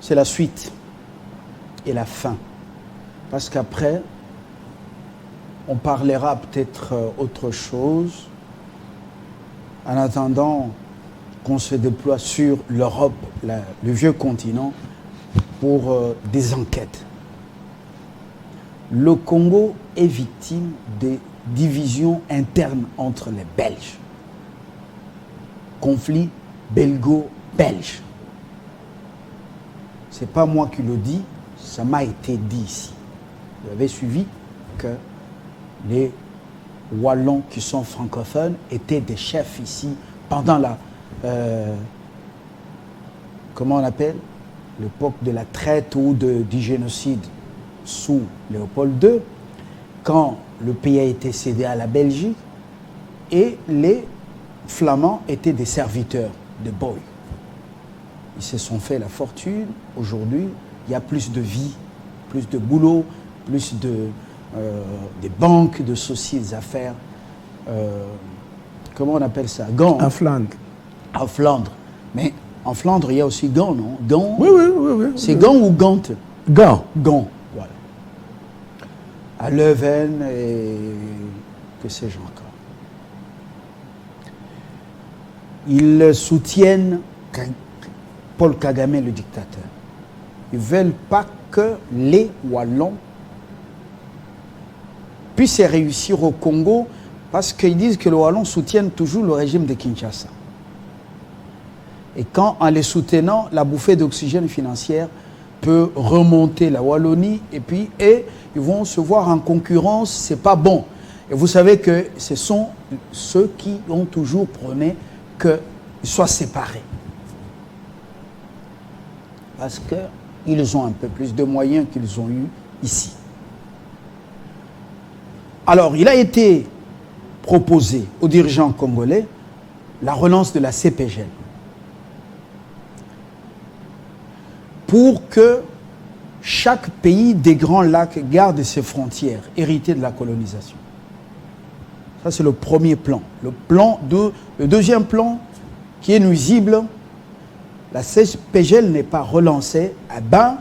c'est la suite et la fin. Parce qu'après, on parlera peut-être autre chose. En attendant qu'on se déploie sur l'Europe, le vieux continent, pour des enquêtes. Le Congo est victime des divisions internes entre les Belges. Conflit belgo-belge. Ce n'est pas moi qui le dis, ça m'a été dit ici. Vous avez suivi que les Wallons qui sont francophones étaient des chefs ici pendant la... comment on appelle? L'époque de la traite ou du génocide sous Léopold II, quand le pays a été cédé à la Belgique et les Flamands étaient des serviteurs de Boy. Ils se sont fait la fortune. Aujourd'hui, il y a plus de vie, plus de boulot, plus des banques, de sociétés d'affaires. Comment on appelle ça? Gand. En Flandre. En Flandre. Mais en Flandre, il y a aussi Gand, non? Gand. Oui. C'est Gand ou Gand? Gand. Gand, voilà. À Leuven et que sais-je encore. Ils soutiennent Paul Kagame, le dictateur. Ils ne veulent pas que les Wallons puissent réussir au Congo parce qu'ils disent que les Wallons soutiennent toujours le régime de Kinshasa. Et quand, en les soutenant, la bouffée d'oxygène financière peut remonter la Wallonie et puis ils vont se voir en concurrence, c'est pas bon. Et vous savez que ce sont ceux qui ont toujours prôné qu'ils soient séparés. Parce qu'ils ont un peu plus de moyens qu'ils ont eu ici. Alors, il a été proposé aux dirigeants congolais la relance de la CPGL pour que chaque pays des Grands Lacs garde ses frontières héritées de la colonisation. Ça, c'est le premier plan. Le deuxième plan, qui est nuisible, la CPGL n'est pas relancée. Eh ben,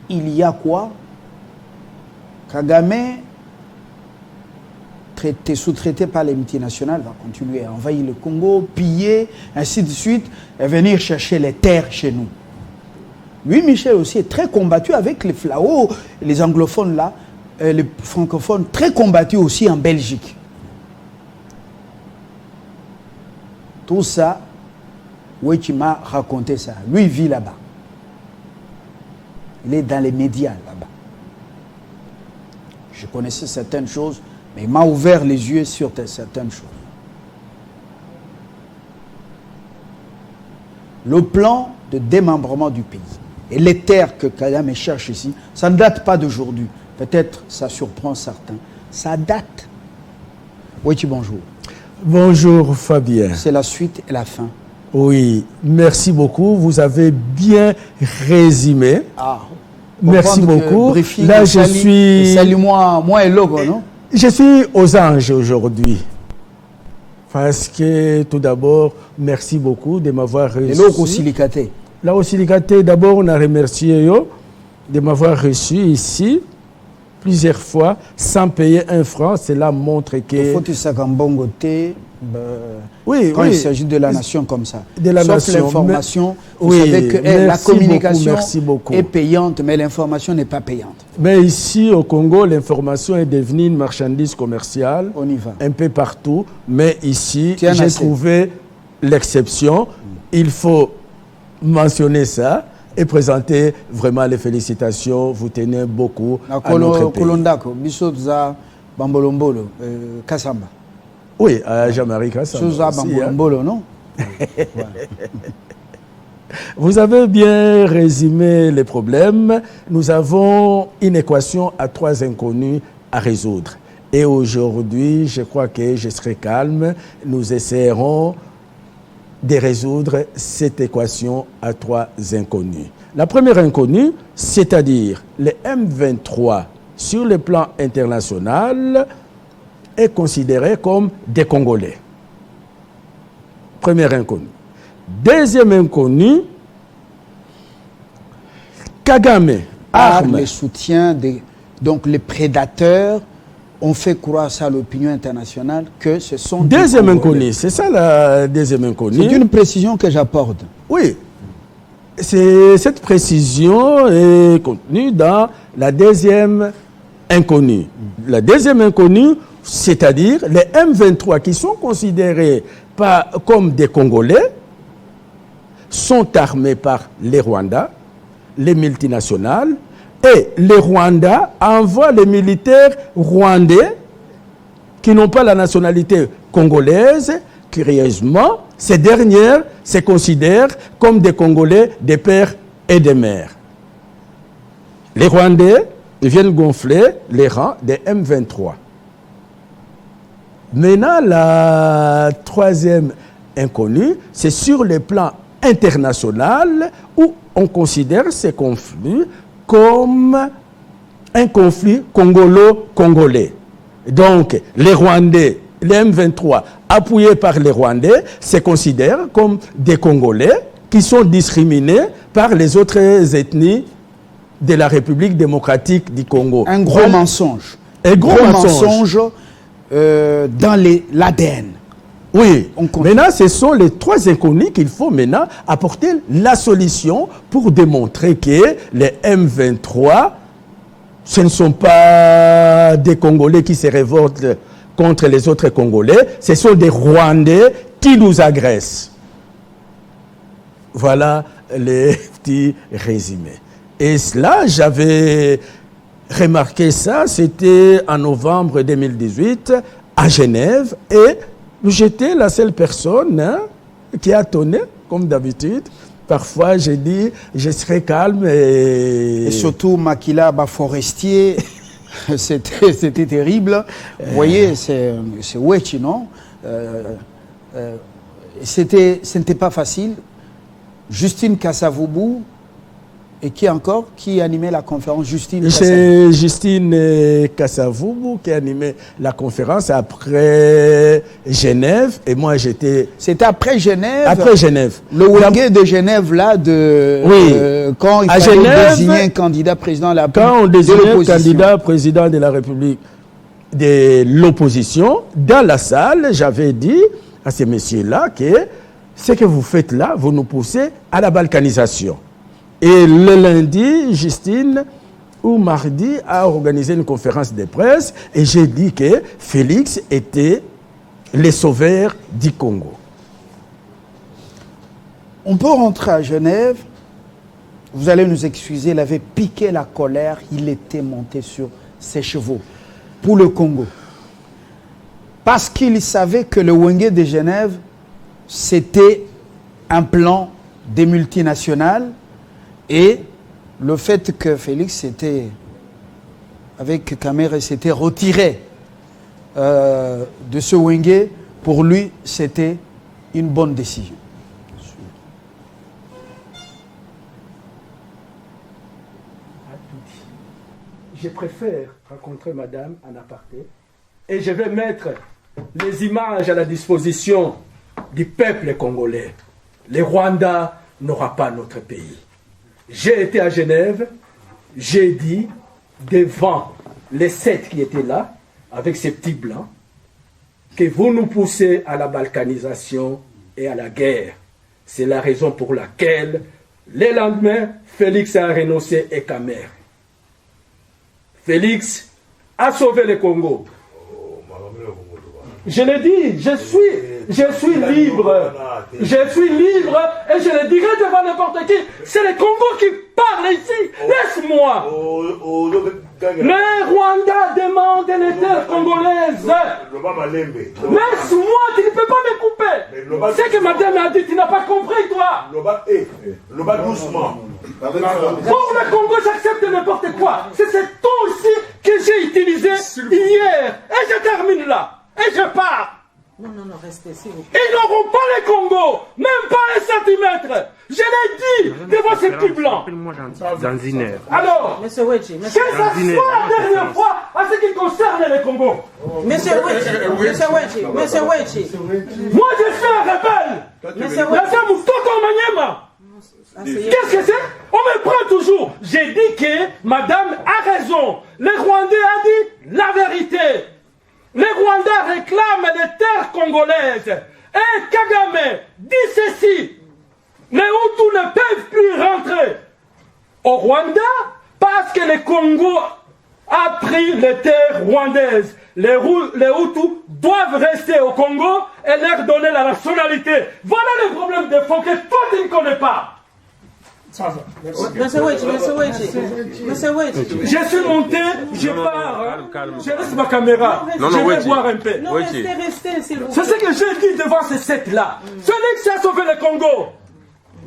il y a quoi? Kagame, sous-traité par les multinationales, va continuer à envahir le Congo, piller, ainsi de suite, et venir chercher les terres chez nous. Lui, Michel aussi, est très combattu avec les Flao, les anglophones là, les francophones, très combattus aussi en Belgique. Tout ça, oui, tu m'as raconté ça. Lui, il vit là-bas. Il est dans les médias là-bas. Je connaissais certaines choses, mais il m'a ouvert les yeux sur certaines choses. Le plan de démembrement du pays et les terres que Kagame cherche ici, ça ne date pas d'aujourd'hui. Peut-être ça surprend certains. Ça date. Oui, bonjour. Bonjour Fabien. C'est la suite et la fin. Oui, merci beaucoup. Vous avez bien résumé. Ah. Merci beaucoup. Là, je suis... Salut-moi et logo, non? Je suis aux anges aujourd'hui. Parce que, tout d'abord, merci beaucoup de m'avoir reçu. Et logo silicaté. Là, au silicaté, d'abord, on a remercié de m'avoir reçu ici plusieurs fois sans payer un franc. Cela montre que... Il faut que ça oui, quand il s'agit de la nation comme ça. De la Sauf nation. L'information, vous savez que la communication est payante, mais l'information n'est pas payante. Mais ici, au Congo, l'information est devenue une marchandise commerciale. On y va. Un peu partout. Mais ici, j'ai trouvé l'exception. Il faut mentionner ça et présenter vraiment les félicitations. Vous tenez beaucoup à notre pays. Kolondako, Bissoza, Bambolombolo, Kassamba. Oui, à Jean-Marie Kassamba. Non? Vous avez bien résumé les problèmes. Nous avons une équation à 3 inconnus à résoudre. Et aujourd'hui, je crois que je serai calme. Nous essaierons de résoudre cette équation à 3 inconnus. La première inconnue, c'est-à-dire le M23 sur le plan international, est considéré comme des Congolais. Première inconnue. Deuxième inconnue, Kagame, armes. Les soutiens donc les prédateurs ont fait croire ça à l'opinion internationale que ce sont deuxième inconnu, c'est ça la deuxième inconnue. C'est une précision que j'apporte. Oui, cette précision est contenue dans la deuxième inconnue. La deuxième inconnue, c'est-à-dire les M23 qui sont considérés comme des Congolais, sont armés par les Rwandais, les multinationales, et les Rwandais envoient les militaires rwandais qui n'ont pas la nationalité congolaise. Curieusement, ces dernières se considèrent comme des Congolais des pères et des mères. Les Rwandais viennent gonfler les rangs des M23. Maintenant, la troisième inconnue, c'est sur le plan international où on considère ces conflits comme un conflit congolo-congolais. Donc, les Rwandais, les M23, appuyés par les Rwandais, se considèrent comme des Congolais qui sont discriminés par les autres ethnies de la République démocratique du Congo. Un gros mensonge. Un gros mensonge dans l'ADN. Oui, maintenant ce sont les trois inconnus qu'il faut maintenant apporter la solution pour démontrer que les M23, ce ne sont pas des Congolais qui se révoltent contre les autres Congolais, ce sont des Rwandais qui nous agressent. Voilà les petits résumés. Et cela, j'avais remarqué ça, c'était en novembre 2018 à Genève et j'étais la seule personne qui a tonné, comme d'habitude. Parfois, j'ai dit, je serai calme. Et surtout, Makila Forestier, c'était terrible. Vous voyez, c'est Wechi, non? Ce n'était pas facile. Justine Kassavubu, et qui encore? Qui animait la conférence? C'est Justine Kassavubu qui animait la conférence après Genève. Et moi, j'étais... C'était après Genève? Après Genève. Le Wenge de Genève, là, quand il fallait désigner un candidat président de la République. Quand on désignait un candidat président de la République de l'opposition, dans la salle, j'avais dit à ces messieurs-là que ce que vous faites là, vous nous poussez à la balkanisation. Et le lundi, Justine, ou mardi, a organisé une conférence de presse et j'ai dit que Félix était le sauveur du Congo. On peut rentrer à Genève. Vous allez nous excuser, il avait piqué la colère, il était monté sur ses chevaux pour le Congo. Parce qu'il savait que le Wenge de Genève, c'était un plan des multinationales. Et le fait que Félix avec Kamere, s'était retiré de ce Wenge, pour lui, c'était une bonne décision. Je préfère rencontrer madame en aparté et je vais mettre les images à la disposition du peuple congolais. Les Rwandais n'auront pas notre pays. J'ai été à Genève, j'ai dit devant les 7 qui étaient là, avec ces petits blancs, que vous nous poussez à la balkanisation et à la guerre. C'est la raison pour laquelle, le lendemain, Félix a renoncé et Kamere. Félix a sauvé le Congo. Je l'ai dit, je suis libre. Je suis libre et je le dirai devant n'importe qui. C'est le Congo qui parle ici. Laisse-moi. Les Rwandais demandent les terres congolaises. Laisse-moi, tu ne peux pas me couper. C'est que madame a dit, tu n'as pas compris, toi. Doucement. Pour le Congo, j'accepte n'importe quoi. C'est ce ton ici que j'ai utilisé hier. Et je termine là. Et je pars. Non, restez, s'il vous plaît. Ils n'auront pas les Congo, même pas 1 centimètre. Je l'ai dit devant ces petits blancs. Dans une heure. Alors, Monsieur Wechi, que ça soit la dernière fois à ce qui concerne les Congo. Monsieur Wechi. Moi, je suis un rebelle. Monsieur Wechi. Qu'est-ce que c'est? On me prend toujours. J'ai Madame a raison. Les Rwandais ont dit la vérité. Les Rwandais réclament les terres congolaises. Et Kagame dit ceci. Les Hutus ne peuvent plus rentrer au Rwanda parce que le Congo a pris les terres rwandaises. Les Hutus doivent rester au Congo et leur donner la nationalité. Voilà le problème de fond que toi tu ne connais pas. Monsieur Wedge. Je suis monté, je pars, je laisse ma caméra, je vais voir un peu. Non, restez, s'il vous plaît. C'est ce que j'ai dit devant ces sept-là. Celui qui a sauvé le Congo,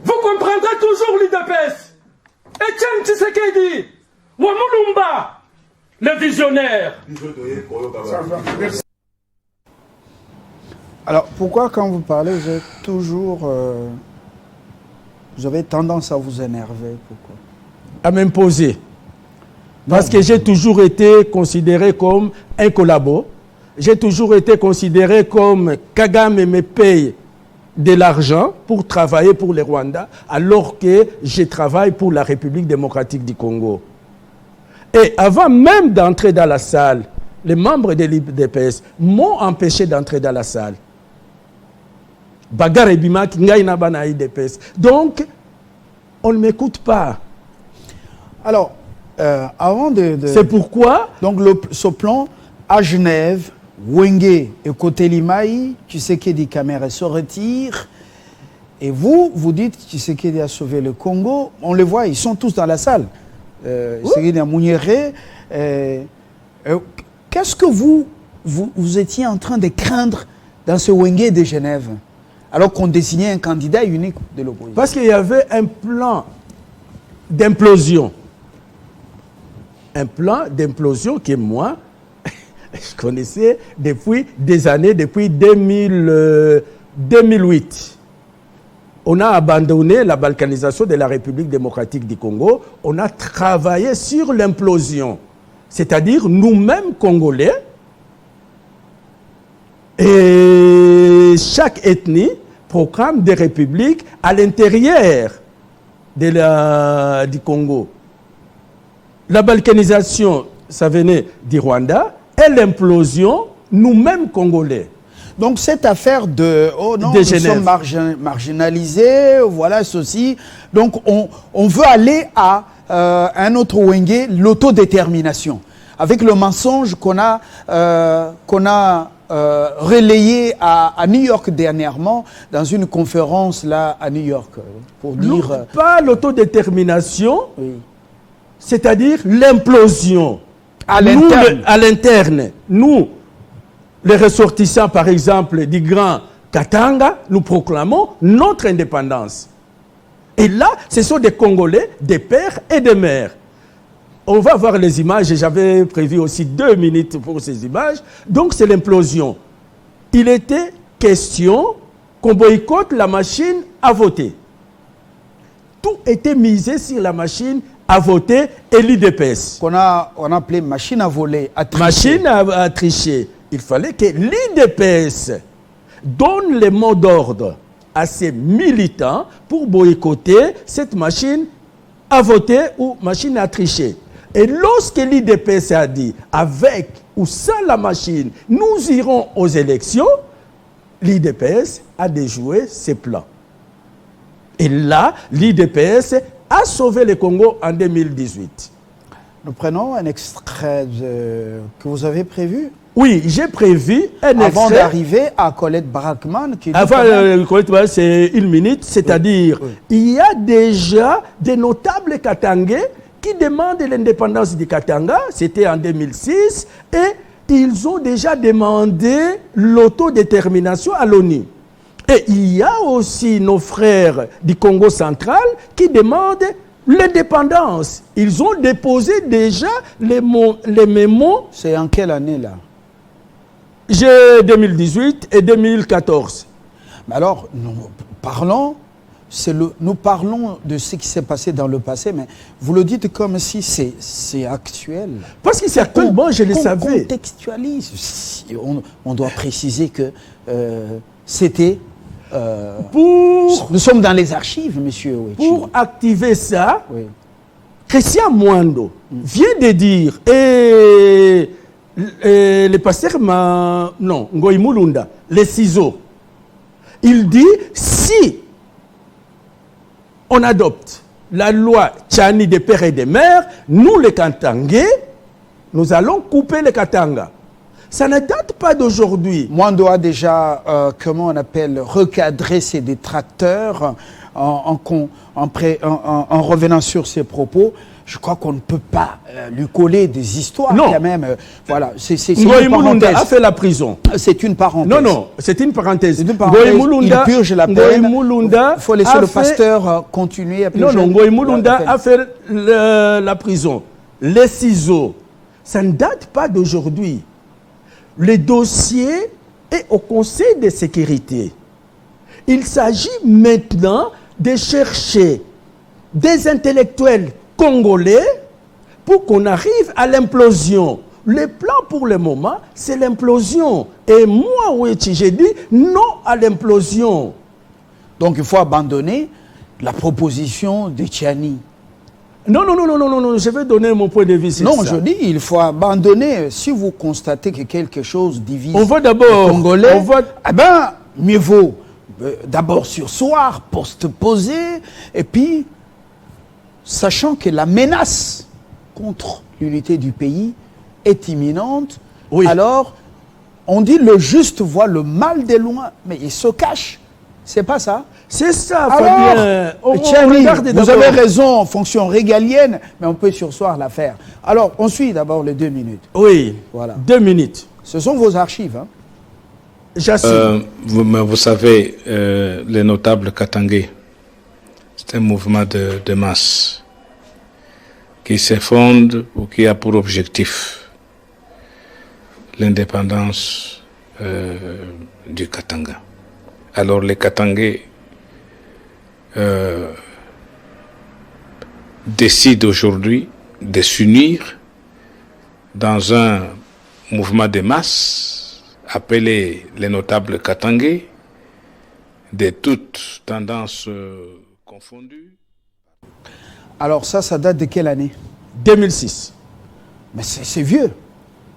vous comprendrez toujours l'UDPS. Etienne Tshisekedi, Wamulumba, le visionnaire. Alors, pourquoi quand vous parlez, vous êtes toujours... vous avez tendance à vous énerver? Pourquoi? À m'imposer. Parce que j'ai toujours été considéré comme un collabo. J'ai toujours été considéré comme Kagame me paye de l'argent pour travailler pour les Rwandais, alors que je travaille pour la République démocratique du Congo. Et avant même d'entrer dans la salle, les membres de l'UDPS m'ont empêché d'entrer dans la salle. Bagar et Bima, donc, on ne m'écoute pas. Alors, avant de... C'est pourquoi... Donc, ce plan à Genève, Wenge et Kotelimaï, Tshisekedi Kamere se retire. Et vous dites que Tshisekedi a sauvé le Congo. On les voit, ils sont tous dans la salle. Tshisekedi Mouniéré. Qu'est-ce que vous étiez en train de craindre dans ce Wenge de Genève, alors qu'on désignait un candidat unique de l'opposition? Parce qu'il y avait un plan d'implosion. Un plan d'implosion que moi, je connaissais depuis des années, depuis 2008. On a abandonné la balkanisation de la République démocratique du Congo. On a travaillé sur l'implosion. C'est-à-dire nous-mêmes Congolais, et chaque ethnie proclame des républiques à l'intérieur du Congo. La balkanisation, ça venait du Rwanda, et l'implosion, nous-mêmes Congolais. Donc cette affaire de « oh non, nous sommes marginalisés, voilà ceci », donc on veut aller à un autre Wenge, l'autodétermination, avec le mensonge qu'on a relayé à New York dernièrement, dans une conférence là à New York, pour dire... Pas l'autodétermination, oui. C'est-à-dire l'implosion. À l'interne. À l'interne. Nous, les ressortissants, par exemple, du Grand Katanga, nous proclamons notre indépendance. Et là, ce sont des Congolais, des pères et des mères. On va voir les images, et j'avais prévu aussi 2 minutes pour ces images. Donc, c'est l'implosion. Il était question qu'on boycotte la machine à voter. Tout était misé sur la machine à voter et l'UDPS. On a appelé machine à voler, à tricher. Machine à tricher. Il fallait que l'UDPS donne les mots d'ordre à ses militants pour boycotter cette machine à voter ou machine à tricher. Et lorsque l'UDPS a dit, avec ou sans la machine, nous irons aux élections, l'UDPS a déjoué ses plans. Et là, l'UDPS a sauvé le Congo en 2018. Nous prenons un extrait que vous avez prévu. Oui, j'ai prévu un extrait. Avant d'arriver à Colette Brackman. Avant Colette Brackman, c'est 1 minute, c'est-à-dire, il y a déjà des notables katangais qui demandent l'indépendance du Katanga, c'était en 2006, et ils ont déjà demandé l'autodétermination à l'ONU. Et il y a aussi nos frères du Congo central qui demandent l'indépendance. Ils ont déposé déjà les mémos. C'est en quelle année là? J'ai 2018 et 2014. Mais alors, nous parlons de ce qui s'est passé dans le passé, mais vous le dites comme si c'est actuel. Parce que c'est actuel, moi je le savais. On contextualise. On doit préciser que c'était... nous sommes dans les archives, monsieur. Pour activer ça, oui. Christian Mwando vient de dire, et le pasteur Ngoï Mulunda, les ciseaux, il dit, si on adopte la loi Tchani des pères et des mères, nous les Katangais, nous allons couper les Katanga. Ça ne date pas d'aujourd'hui. Mwando a déjà, comment on appelle, recadré ses détracteurs en revenant sur ses propos. Je crois qu'on ne peut pas lui coller des histoires quand même. Voilà, c'est Ngoï Mulunda a fait la prison. C'est une parenthèse. Non, c'est une parenthèse. Ngoï Mulunda, il purge la peine. Il faut laisser le pasteur continuer à purger. Non, Ngoï Mulunda a fait la prison. Les ciseaux, ça ne date pas d'aujourd'hui. Le dossier est au Conseil de sécurité. Il s'agit maintenant de chercher des intellectuels congolais pour qu'on arrive à l'implosion. Le plan pour le moment, c'est l'implosion. Et moi, Ouechi, j'ai dit non à l'implosion. Donc il faut abandonner la proposition de Tchani. Non, je vais donner mon point de vue. Non, je dis, il faut abandonner. Si vous constatez que quelque chose divise on va d'abord, les Congolais, eh ben, mieux vaut d'abord surseoir, poser, et puis, sachant que la menace contre l'unité du pays est imminente, alors, on dit le juste voit le mal de loin, mais il se cache. C'est pas ça? C'est ça, Fabien. Vous avez raison, fonction régalienne, mais on peut surseoir l'affaire. Alors, on suit d'abord les 2 minutes. Oui, voilà. 2 minutes. Ce sont vos archives. Hein? J'assume. Vous savez, les notables katangais, c'est un mouvement de masse qui se fonde ou qui a pour objectif l'indépendance du Katanga. Alors les Katangais décident aujourd'hui de s'unir dans un mouvement de masse appelé les notables Katangais, de toutes tendances confondues. Alors ça date de quelle année? 2006. Mais c'est vieux.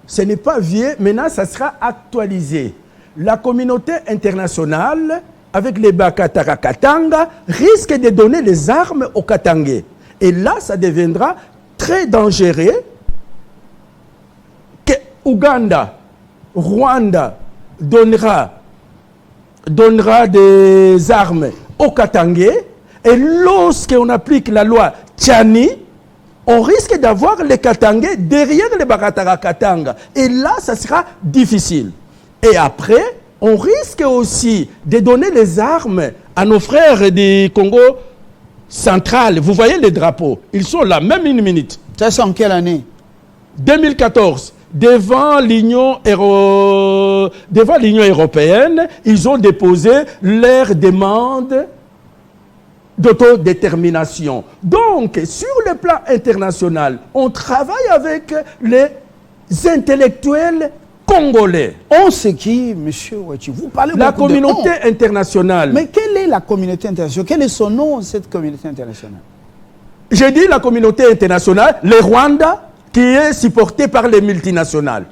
Ce n'est pas vieux, maintenant ça sera actualisé. La communauté internationale, avec les Bakatara Katanga, risque de donner les armes aux Katangais. Et là, ça deviendra très dangereux que Ouganda, Rwanda donnera des armes aux Katangais. Et lorsqu'on applique la loi Tchani, on risque d'avoir les Katangais derrière les Bakatara Katanga. Et là, ça sera difficile. Et après, on risque aussi de donner les armes à nos frères du Congo central. Vous voyez les drapeaux, ils sont là, même une minute. Ça, c'est en quelle année? 2014. Devant l'Union européenne, ils ont déposé leur demande d'autodétermination. Donc, sur le plan international, on travaille avec les intellectuels congolais. On sait qui, monsieur Ouechi? Vous parlez la beaucoup communauté internationale. Mais quelle est la communauté internationale? Quel est son nom, cette communauté internationale? J'ai dit la communauté internationale, le Rwanda, qui est supporté par les multinationales.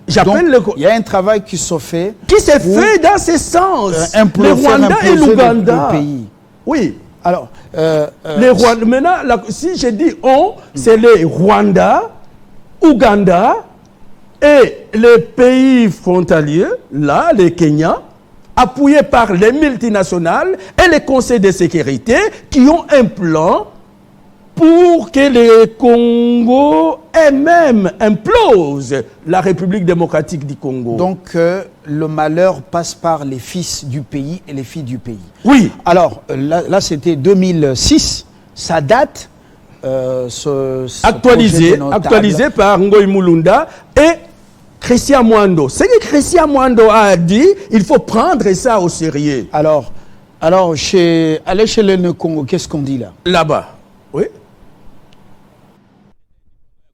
J'appelle il y a un travail qui se fait. Qui s'est fait dans ce sens. Le Rwanda et l'Ouganda. Oui. Alors, les Rwanda, maintenant, si je dis on, c'est les Rwanda, Ouganda et les pays frontaliers, là, les Kenya, appuyés par les multinationales et les conseils de sécurité qui ont un plan pour que le Congo elle-même implose la République démocratique du Congo. Donc, le malheur passe par les fils du pays et les filles du pays. Oui. Alors, là c'était 2006. Ça date actualisé par Ngoï Mulunda et Christian Mwando. Ce que Christian Mwando a dit, il faut prendre ça au sérieux. Alors allez chez le Congo, qu'est-ce qu'on dit là? Là-bas, oui.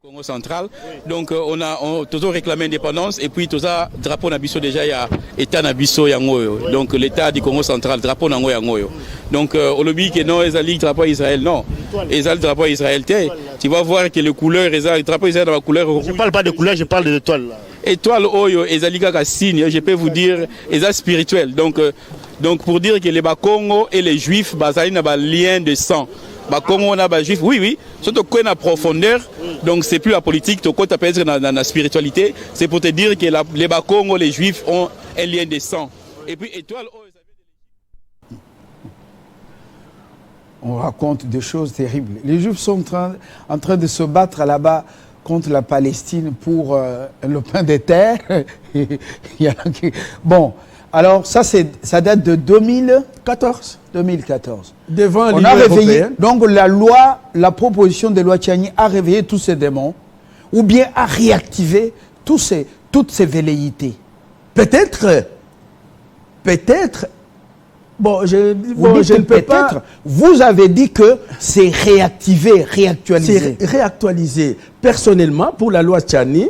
Congo central. Donc on a toujours réclamé l'indépendance et puis tout ça drapeau nabiso déjà il y a état nabiso yango. Donc l'état du Congo central drapeau nango yango. Donc au lobby que non ezali drapeau Israël non. et ça le drapeau Israël. Tu vas voir que les couleurs, le drapeau Israël dans la couleur rouge. Je ne parle pas de couleurs, je parle de l'étoile. Étoile Oyo, et Zaliga signe, je peux vous dire, et ça spirituel. Donc pour dire que les Bakongo et les Juifs, ça a un lien de sang. Bakongo, on a des Juifs, oui, surtout qu'on a profondeur, donc c'est plus la politique, tu peux être dans la spiritualité, c'est pour te dire que les Bakongo, les Juifs ont un lien de sang. Et puis Étoile Oyo. On raconte des choses terribles. Les Juifs sont en train de se battre là-bas contre la Palestine pour le pain des terres. Bon, alors ça date de 2014. Devant on l'Union a réveillé, européenne. donc la proposition de loi Tchani a réveillé tous ces démons, ou bien a réactivé toutes ces velléités. Peut-être, bon, je ne peux pas. Vous avez dit que c'est réactivé, réactualisé. C'est réactualisé. Personnellement, pour la loi Tchani,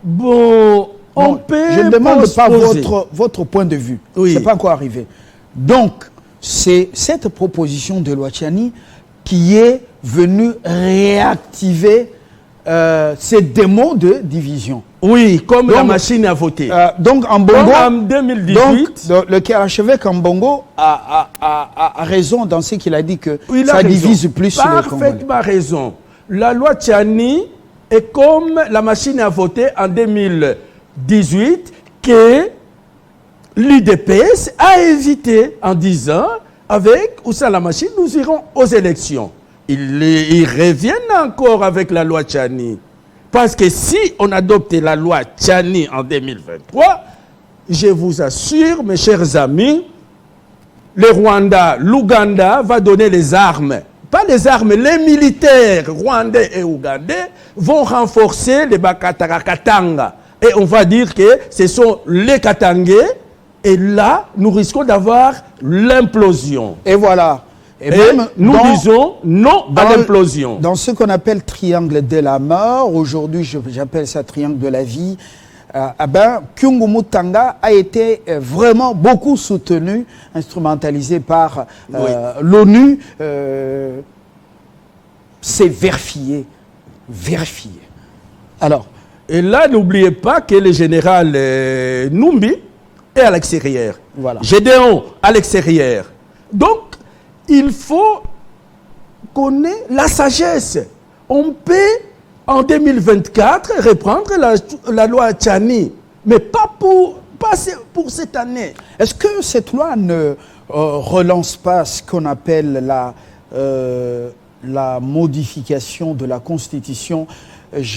bon, on peut. Je ne demande pas votre point de vue. Oui. Ce n'est pas encore arrivé. Donc, c'est cette proposition de loi Tchani qui est venue réactiver ces démons de division. Oui, comme donc, la machine à voter. Donc en Bongo, en 2018, donc, le archevêque en Bongo a raison dans ce qu'il a dit que oui, ça divise plus le Congolais. Parfaitement raison. La loi Tchani est comme la machine à voter en 2018 que l'UDPS a évité en disant avec ou sans la machine, nous irons aux élections. Ils reviennent encore avec la loi Tchani. Parce que si on adopte la loi Tchani en 2023, je vous assure, mes chers amis, le Rwanda, l'Ouganda va donner les armes. Pas les armes, les militaires rwandais et ougandais vont renforcer les Bakatarakatanga. Et on va dire que ce sont les Katangais. Et là, nous risquons d'avoir l'implosion. Et voilà. Et même nous disons non à l'implosion. Dans ce qu'on appelle triangle de la mort, aujourd'hui j'appelle ça triangle de la vie, Kyungu Mutanga a été vraiment beaucoup soutenu, instrumentalisé par l'ONU. C'est vérifié. Alors. Et là, n'oubliez pas que le général Numbi est à l'extérieur. Voilà. Gédéon à l'extérieur. Donc, il faut connaître la sagesse. On peut, en 2024, reprendre la loi Tchani, mais pas pour cette année. Est-ce que cette loi ne relance pas ce qu'on appelle la modification de la Constitution?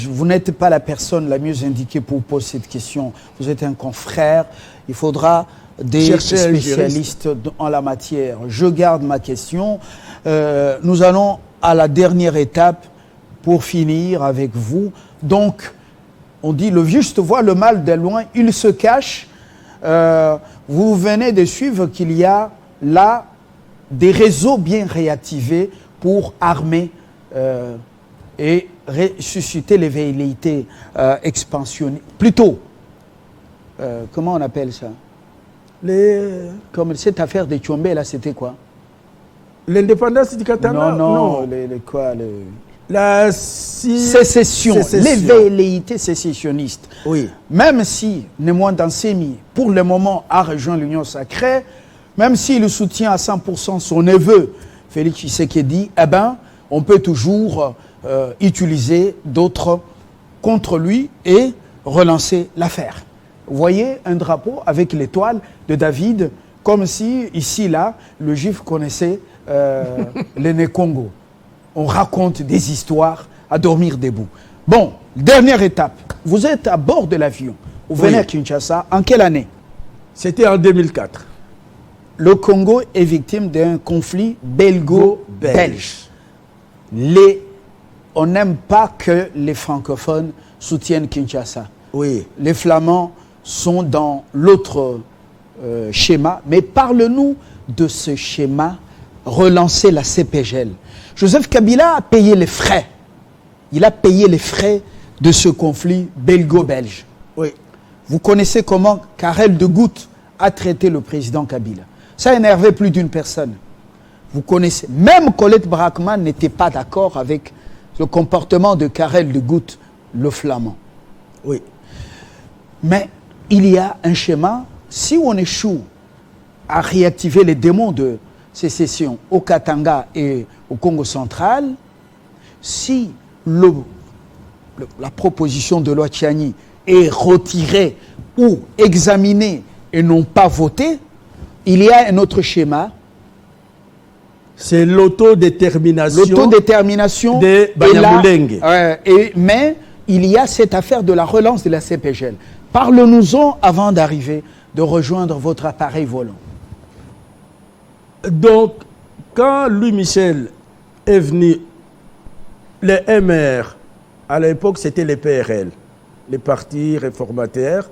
Vous n'êtes pas la personne la mieux indiquée pour poser cette question. Vous êtes un confrère. Il faudra des spécialistes en la matière. Je garde ma question. Nous allons à la dernière étape pour finir avec vous. Donc, on dit le juste voit le mal de loin, il se cache. Vous venez de suivre qu'il y a là des réseaux bien réactivés pour armer et ressusciter les velléités expansionnistes. Plutôt, comment on appelle ça? Comme cette affaire de Tchombe, là, c'était quoi? L'indépendance du Katanga? Non. La sécession, les velléités sécessionnistes. Oui. Même si Nemwanda Nsemi, pour le moment, a rejoint l'Union sacrée, même s'il soutient à 100% son neveu, Félix Tshisekedi, eh ben, on peut toujours utiliser d'autres contre lui et relancer l'affaire. Vous voyez un drapeau avec l'étoile de David, comme si, ici, là, le juif connaissait l'aîné Congo. On raconte des histoires à dormir debout. Bon, dernière étape. Vous êtes à bord de l'avion. Vous venez à Kinshasa. En quelle année? C'était en 2004. Le Congo est victime d'un conflit belgo-belge. On n'aime pas que les francophones soutiennent Kinshasa. Oui. Les Flamands sont dans l'autre schéma. Mais parle-nous de ce schéma, relancer la CPGL. Joseph Kabila a payé les frais. Il a payé les frais de ce conflit belgo-belge. Oui. Vous connaissez comment Karel de Gucht a traité le président Kabila. Ça a énervé plus d'une personne. Vous connaissez. Même Colette Brackman n'était pas d'accord avec le comportement de Karel de Gucht, le flamand. Oui. Mais il y a un schéma. Si on échoue à réactiver les démons de sécession au Katanga et au Congo central, si la proposition de loi Tchiani est retirée ou examinée et non pas votée, il y a un autre schéma. C'est l'autodétermination. L'autodétermination de Banyamulenge. Mais il y a cette affaire de la relance de la CPGL. Parle-nous-en avant d'arriver, de rejoindre votre appareil volant. Donc, quand Louis Michel est venu, les MR, à l'époque c'était les PRL, les partis réformataires,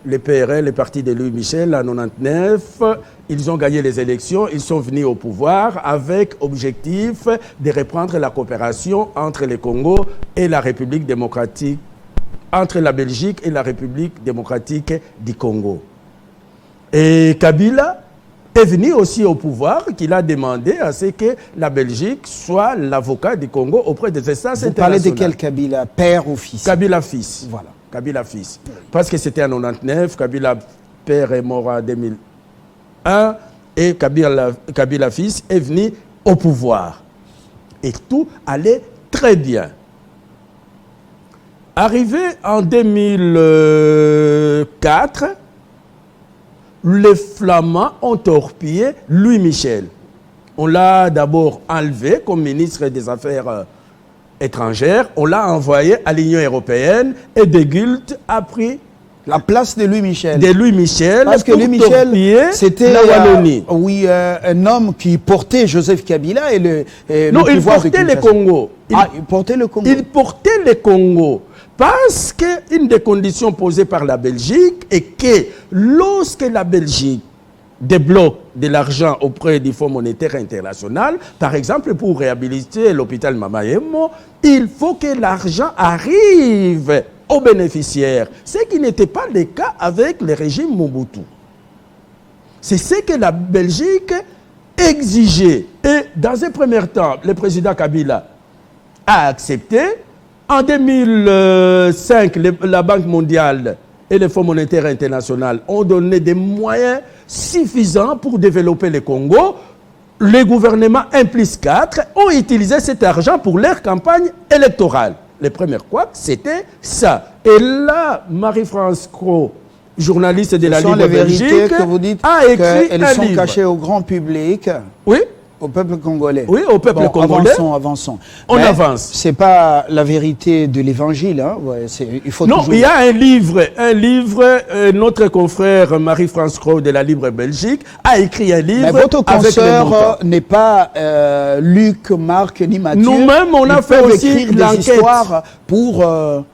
les PRL, les partis de Louis Michel, en 1999, ils ont gagné les élections, ils sont venus au pouvoir avec objectif de reprendre la coopération entre le Congo et la République démocratique, entre la Belgique et la République démocratique du Congo. Et Kabila est venu aussi au pouvoir, qu'il a demandé à ce que la Belgique soit l'avocat du Congo auprès des instances internationales. Vous parlez de quel Kabila, père ou fils? Kabila fils. Voilà. Kabila fils. Parce que c'était en 1999, Kabila père est mort en 2001 et Kabila fils est venu au pouvoir. Et tout allait très bien. Arrivé en 2004, les Flamands ont torpillé Louis Michel. On l'a d'abord enlevé comme ministre des Affaires étrangères. On l'a envoyé à l'Union européenne et De Gucht a pris la place de Louis Michel. De Louis Michel. Parce que Louis Michel, c'était la Wallonie. Un homme qui portait Joseph Kabila et le il portait le Congo. Il portait le Congo. Il portait le Congo. Parce qu'une des conditions posées par la Belgique est que lorsque la Belgique débloque de l'argent auprès du Fonds monétaire international, par exemple pour réhabiliter l'hôpital Mamayemo, il faut que l'argent arrive aux bénéficiaires. Ce qui n'était pas le cas avec le régime Mobutu. C'est ce que la Belgique exigeait. Et dans un premier temps, le président Kabila a accepté. En 2005, la Banque mondiale et le Fonds monétaire international ont donné des moyens suffisants pour développer le Congo. Les gouvernements 1+4 ont utilisé cet argent pour leur campagne électorale. Les premières quoi, c'était ça. Et là, Marie-France Cros, journaliste de la Libre Belgique, que vous dites a écrit un livre. Elles sont cachées au grand public. Oui. Au peuple congolais. Oui, au peuple congolais. Avançons. On avance. C'est pas la vérité de l'évangile. Hein. Ouais, il faut non, toujours... il y a un livre, notre confrère Marie-France Cros de la Libre Belgique a écrit un livre. Mais votre consoeur n'est pas Luc, Marc, ni Mathieu. Nous-mêmes, on a fait aussi l'enquête pour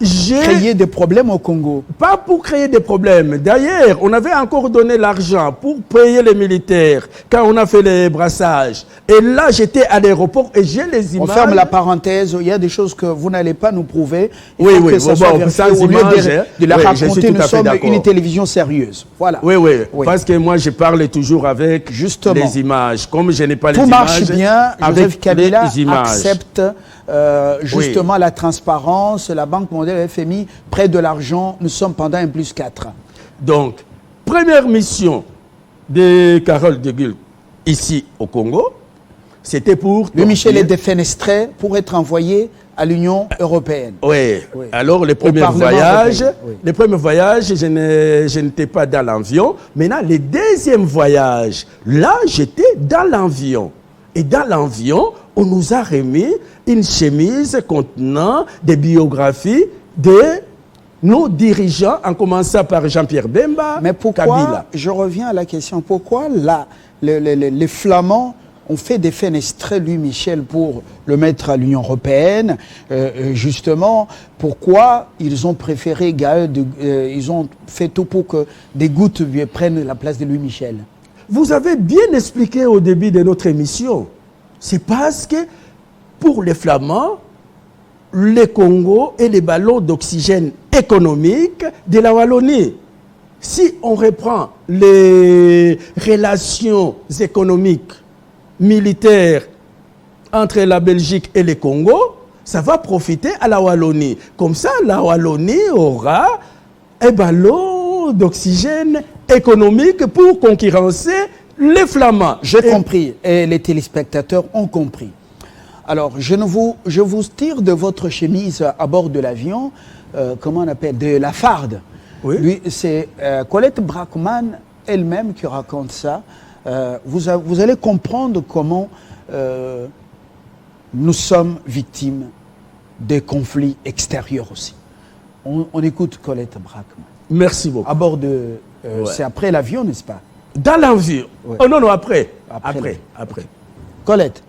créer des problèmes au Congo. Pas pour créer des problèmes. D'ailleurs, on avait encore donné l'argent pour payer les militaires quand on a fait les brassages. Et là, j'étais à l'aéroport et j'ai les images. On ferme la parenthèse. Il y a des choses que vous n'allez pas nous prouver. Il faut que ça soit vérifié. Au lieu de la raconter, nous sommes une télévision sérieuse. Voilà. Oui. Parce que moi, je parle toujours avec les images. Comme je n'ai pas les images. Tout marche bien. Joseph Kabila accepte justement la transparence. La Banque mondiale, FMI, prête de l'argent. Nous sommes pendant 1+4. Donc, première mission de Karel de Gucht ici au Congo, c'était pour... Le Michel est défenestré pour être envoyé à l'Union européenne. Oui. Alors, les premiers voyages, je n'étais pas dans l'avion. Maintenant, les deuxièmes voyages, là, j'étais dans l'avion. Et dans l'avion, on nous a remis une chemise contenant des biographies de nos dirigeants, en commençant par Jean-Pierre Bemba, mais pourquoi, Kabila. Je reviens à la question, pourquoi là, les Flamands ont fait défenestrer Louis Michel pour le mettre à l'Union européenne, justement, pourquoi ils ont préféré ils ont fait tout pour que des Gucht prennent la place de Louis Michel? Vous avez bien expliqué au début de notre émission. C'est parce que pour les Flamands, le Congo et les ballons d'oxygène économique de la Wallonie. Si on reprend les relations économiques militaire entre la Belgique et le Congo, ça va profiter à la Wallonie. Comme ça, la Wallonie aura un ballon d'oxygène économique pour concurrencer les Flamands. J'ai compris, et les téléspectateurs ont compris. Alors, je vous tire de votre chemise à bord de l'avion, comment on appelle, de la farde. Oui. Lui, c'est Colette Brackman elle-même qui raconte ça. Vous allez comprendre comment nous sommes victimes des conflits extérieurs aussi. On écoute Colette Brackman. Merci beaucoup. À bord de... C'est après l'avion, n'est-ce pas? Dans l'avion. Ouais. Oh non, après. Après. Colette.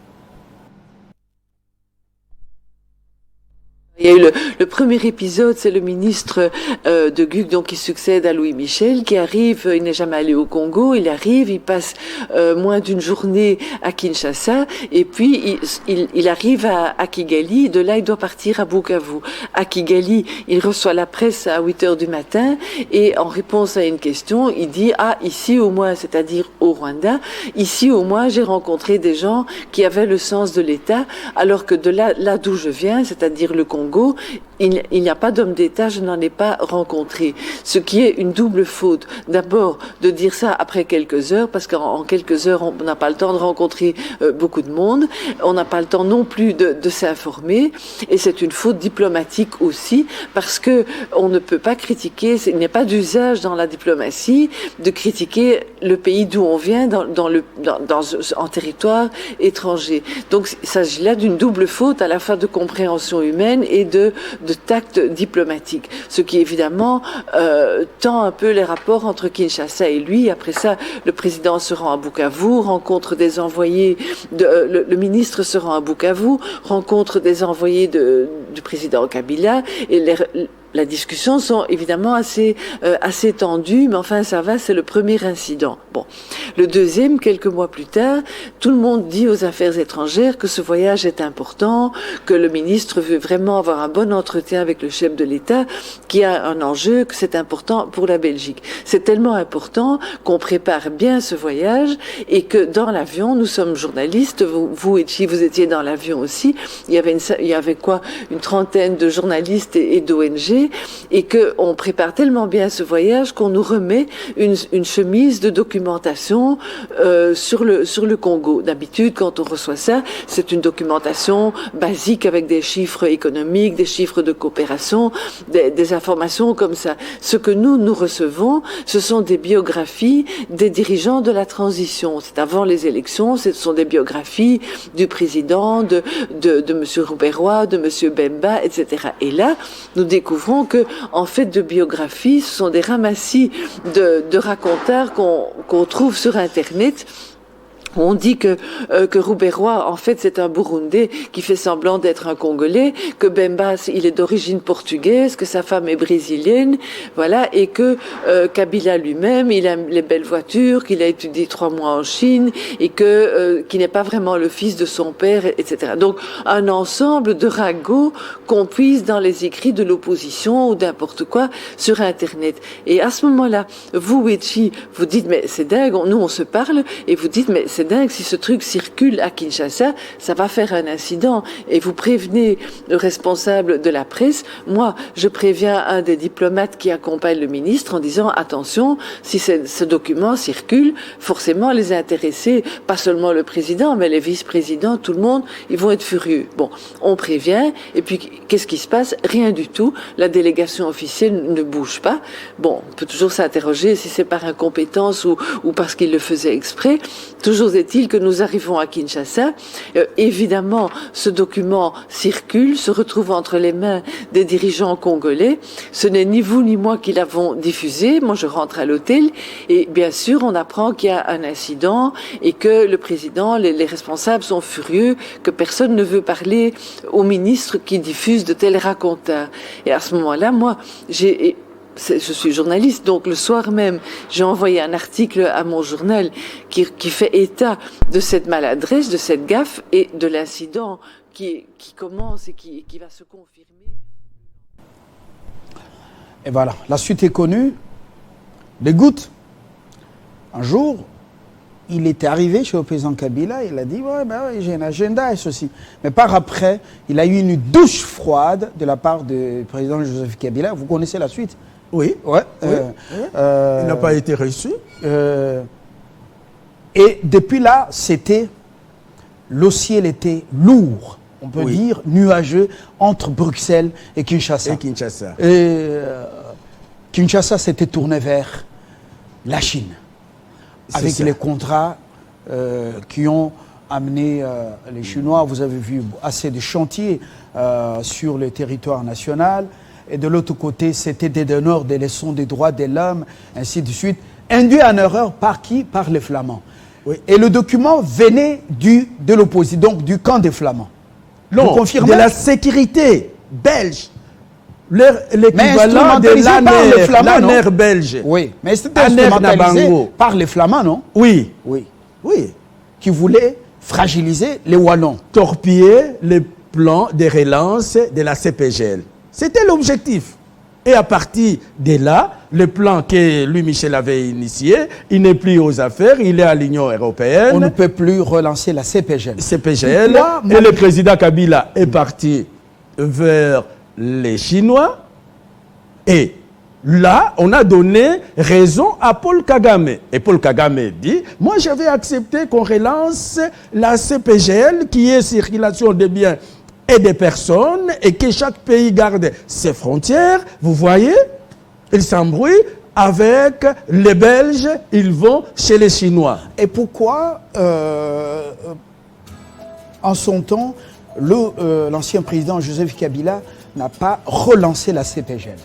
Il y a eu le premier épisode, c'est le ministre de Guc, donc qui succède à Louis Michel, qui arrive, il n'est jamais allé au Congo, il arrive, il passe moins d'une journée à Kinshasa, et puis il arrive à Kigali, de là il doit partir à Bukavu. À Kigali, il reçoit la presse à 8 heures du matin, et en réponse à une question, il dit « Ah, ici au moins, c'est-à-dire au Rwanda, ici au moins j'ai rencontré des gens qui avaient le sens de l'État, alors que de là d'où je viens, c'est-à-dire le Congo, il n'y a pas d'homme d'État, je n'en ai pas rencontré. Ce qui est une double faute. D'abord, de dire ça après quelques heures, parce qu'en quelques heures, on n'a pas le temps de rencontrer beaucoup de monde. On n'a pas le temps non plus de s'informer. Et c'est une faute diplomatique aussi, parce que on ne peut pas critiquer, il n'y a pas d'usage dans la diplomatie de critiquer le pays d'où on vient en territoire étranger. Donc, il s'agit là d'une double faute, à la fois de compréhension humaine et de tact diplomatique. Ce qui, évidemment, tend un peu les rapports entre Kinshasa et lui. Après ça, le président se rend à Bukavu, rencontre des envoyés, le ministre se rend à Bukavu, rencontre des envoyés du président Kabila, et la discussion sont évidemment assez tendues, mais enfin ça va, c'est le premier incident. Bon, le deuxième, quelques mois plus tard, tout le monde dit aux affaires étrangères que ce voyage est important, que le ministre veut vraiment avoir un bon entretien avec le chef de l'État, qu'il y a un enjeu, que c'est important pour la Belgique. C'est tellement important qu'on prépare bien ce voyage et que dans l'avion, nous sommes journalistes, vous étiez dans l'avion aussi, il y avait quoi, une trentaine de journalistes et d'ONG, et qu'on prépare tellement bien ce voyage qu'on nous remet une chemise de documentation sur le Congo. D'habitude, quand on reçoit ça, c'est une documentation basique avec des chiffres économiques, des chiffres de coopération, des informations comme ça. Ce que nous recevons, ce sont des biographies des dirigeants de la transition. C'est avant les élections, ce sont des biographies du président, de M. Rouberoy, de M. Bemba, etc. Et là, nous découvrons que, en fait, de biographies, ce sont des ramassis de racontars qu'on trouve sur Internet. On dit que Rouberoy, en fait, c'est un Burundais qui fait semblant d'être un Congolais, que Bemba, il est d'origine portugaise, que sa femme est brésilienne, voilà, et que Kabila lui-même, il aime les belles voitures, qu'il a étudié 3 mois en Chine, et qu'il n'est pas vraiment le fils de son père, etc. Donc, un ensemble de ragots qu'on puise dans les écrits de l'opposition ou n'importe quoi sur Internet. Et à ce moment-là, vous, Wechi, vous dites, mais c'est dingue, nous on se parle, et vous dites, mais c'est dingue, si ce truc circule à Kinshasa, ça va faire un incident. Et vous prévenez le responsable de la presse. Moi, je préviens un des diplomates qui accompagne le ministre en disant, attention, si ce document circule, forcément les intéressés, pas seulement le président, mais les vice-présidents, tout le monde, ils vont être furieux. Bon, on prévient, et puis qu'est-ce qui se passe? Rien du tout. La délégation officielle ne bouge pas. Bon, on peut toujours s'interroger si c'est par incompétence ou parce qu'il le faisait exprès. Toujours est-il que nous arrivons à Kinshasa. Évidemment, ce document circule, se retrouve entre les mains des dirigeants congolais. Ce n'est ni vous ni moi qui l'avons diffusé. Moi, je rentre à l'hôtel et bien sûr, on apprend qu'il y a un incident et que le président, les responsables sont furieux, que personne ne veut parler au ministre qui diffuse de tels racontars. Et à ce moment-là, moi, je suis journaliste, donc le soir même, j'ai envoyé un article à mon journal qui fait état de cette maladresse, de cette gaffe et de l'incident qui commence et qui va se confirmer. Et voilà, la suite est connue. Les gouttes, un jour, il était arrivé chez le président Kabila, il a dit ouais, j'ai un agenda et ceci. Mais par après, il a eu une douche froide de la part du président Joseph Kabila. Vous connaissez la suite? Oui. Ouais. Il n'a pas été reçu. Et depuis là, le ciel était lourd, on peut dire nuageux, entre Bruxelles et Kinshasa. Kinshasa s'était tourné vers la Chine, avec les contrats qui ont amené les Chinois. Vous avez vu assez de chantiers sur le territoire national. Et de l'autre côté, c'était des donneurs des leçons des droits de l'homme, ainsi de suite. Induit en erreur par qui? Par les Flamands. Oui. Et le document venait de l'opposition, donc du camp des Flamands. Non, vous confirmez? De la sécurité belge. L'équivalent de l'ANER belge. Oui, mais c'était instrumentalisé par les Flamands, non? Oui. Oui. Oui. Qui voulaient fragiliser les Wallons. Torpiller les plans de relance de la CPGL. C'était l'objectif. Et à partir de là, le plan que Louis Michel avait initié, il n'est plus aux affaires, il est à l'Union européenne. On ne peut plus relancer la CPGL. Et le président Kabila est parti vers les Chinois. Et là, on a donné raison à Paul Kagame. Et Paul Kagame dit, moi j'avais accepté qu'on relance la CPGL, qui est circulation des biens et des personnes, et que chaque pays garde ses frontières. Vous voyez, ils s'embrouillent avec les Belges, ils vont chez les Chinois. Et pourquoi, en son temps, l'ancien président Joseph Kabila n'a pas relancé la CPGL?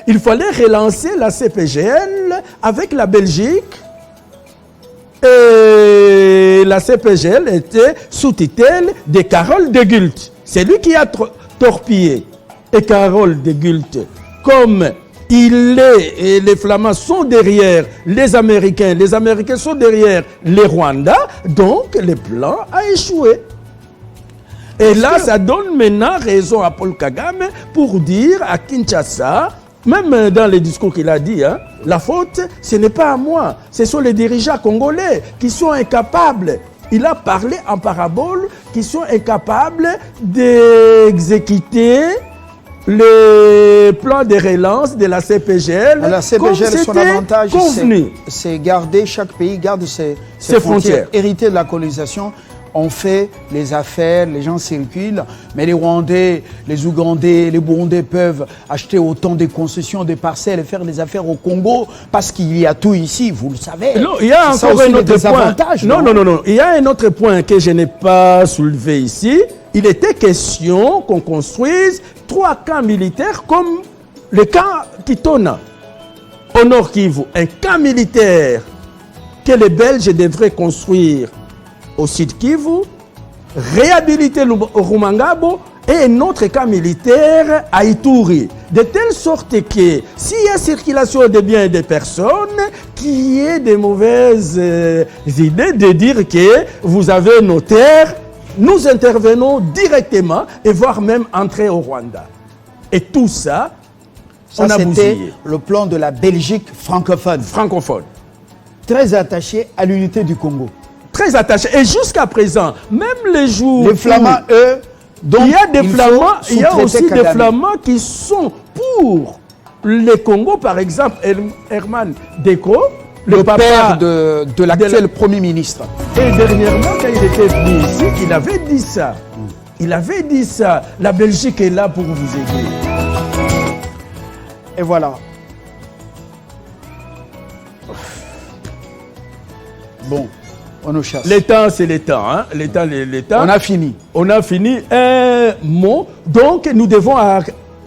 Il fallait relancer la CPGL avec la Belgique. Et la CPGL était sous tutelle de Carole de Gucht. C'est lui qui a torpillé. Et Carole de Gucht, comme les Flamands sont derrière les Américains sont derrière les Rwandais, donc le plan a échoué. Et là, ça donne maintenant raison à Paul Kagame pour dire à Kinshasa, même dans les discours qu'il a dit, la faute, ce n'est pas à moi. Ce sont les dirigeants congolais qui sont incapables. Il a parlé en parabole, qui sont incapables d'exécuter le plan de relance de la CPGL. La CPGL, son avantage, c'est garder, chaque pays garde ses frontières. Hérité de la colonisation. On fait les affaires, les gens circulent, mais les Rwandais, les Ougandais, les Burundais peuvent acheter autant de concessions, de parcelles et faire les affaires au Congo parce qu'il y a tout ici, vous le savez. Non, il y a encore un autre point. Non. Il y a un autre point que je n'ai pas soulevé ici. Il était question qu'on construise 3 camps militaires comme le camp Kitona au Nord Kivu. Un camp militaire que les Belges devraient construire au Sud Kivu, réhabiliter Rumangabo et un autre camp militaire à Ituri. De telle sorte que s'il y a circulation de biens et de personnes, qu'il y ait des mauvaises idées de dire que vous avez nos terres, nous intervenons directement et voire même entrer au Rwanda. Et tout ça, on a c'était le plan de la Belgique francophone. Très attaché à l'unité du Congo. Très attaché. Et jusqu'à présent, même les jours... Les Flamands, eux, donc, il y a aussi des Flamands qui sont pour le Congo, par exemple, Herman Deko, le père de l'actuel Premier ministre. Et dernièrement, quand il était venu ici, il avait dit ça. Il avait dit ça. La Belgique est là pour vous aider. Et voilà. Bon. L'État, c'est l'État. L'État. On a fini. On a fini. Un mot. Donc, nous devons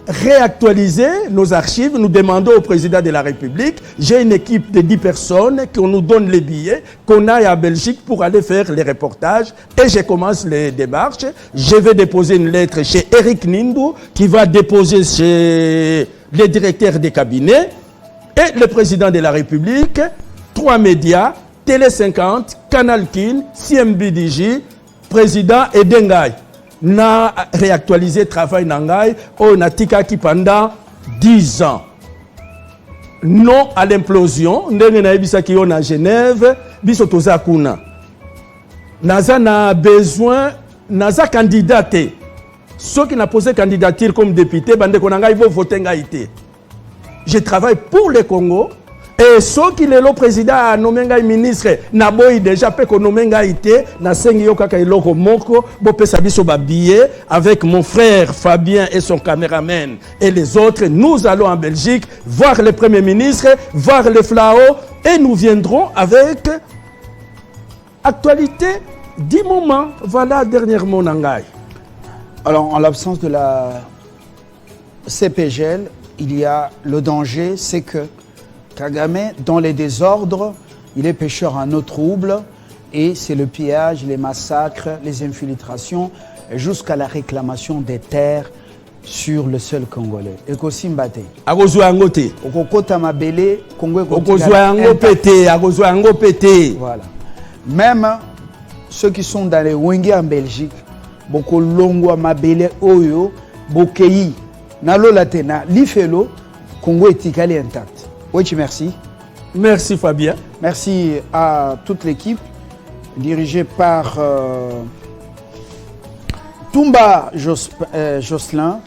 réactualiser nos archives. Nous demandons au président de la République, j'ai une équipe de 10 personnes, qu'on nous donne les billets, qu'on aille à Belgique pour aller faire les reportages. Et je commence les démarches. Je vais déposer une lettre chez Eric Nindou, qui va déposer chez les directeurs des cabinets. Et le président de la République, 3 médias, Télé 50, Canal Kin, CMBDJ, président Edengai. N'a réactualisé le travail Nangai, on a tikaki pendant 10 ans. Non à l'implosion, on a Genève, biso toza kuna. Naza na besoin, naza candidat. Ceux qui n'ont posé candidature comme député, bande konanga ils vont voter ngaïté. Je travaille pour le Congo. Et ceux qui le président a nommé un ministre, Naboy déjà peut qu'on nomme ngaïté, na sengi yo kaka iloko moko, bo pesa biso ba billet avec mon frère Fabien et son caméraman et les autres. Nous allons en Belgique voir le premier ministre, voir le FLAO et nous viendrons avec actualité 10 moments. Voilà dernièrement Nangai. Alors, en l'absence de la CPGL, il y a le danger, c'est que Kagame, dans les désordres, il est pêcheur en eau trouble et c'est le pillage, les massacres, les infiltrations jusqu'à la réclamation des terres sur le sol congolais. Et qu'aussi Mbate. Agozwa angote. Okokota mabele, Congo Agozwa angopete, agozwa angopete. Voilà. Même ceux qui sont dans les Wenge en Belgique, boko longwa mabele oyo, bokei, nalo latena, lifelo, Congo est égalé intact. Oui, merci. Merci Fabien. Merci à toute l'équipe dirigée par Toumba Jocelyn,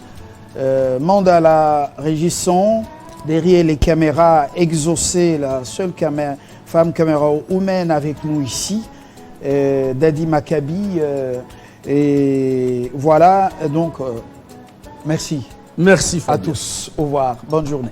monde à la régisson, derrière les caméras exaucées, la seule femme caméra humaine avec nous ici, Dadi Maccabi. Et voilà, donc merci. Merci Fabien. À tous. Au revoir. Bonne journée.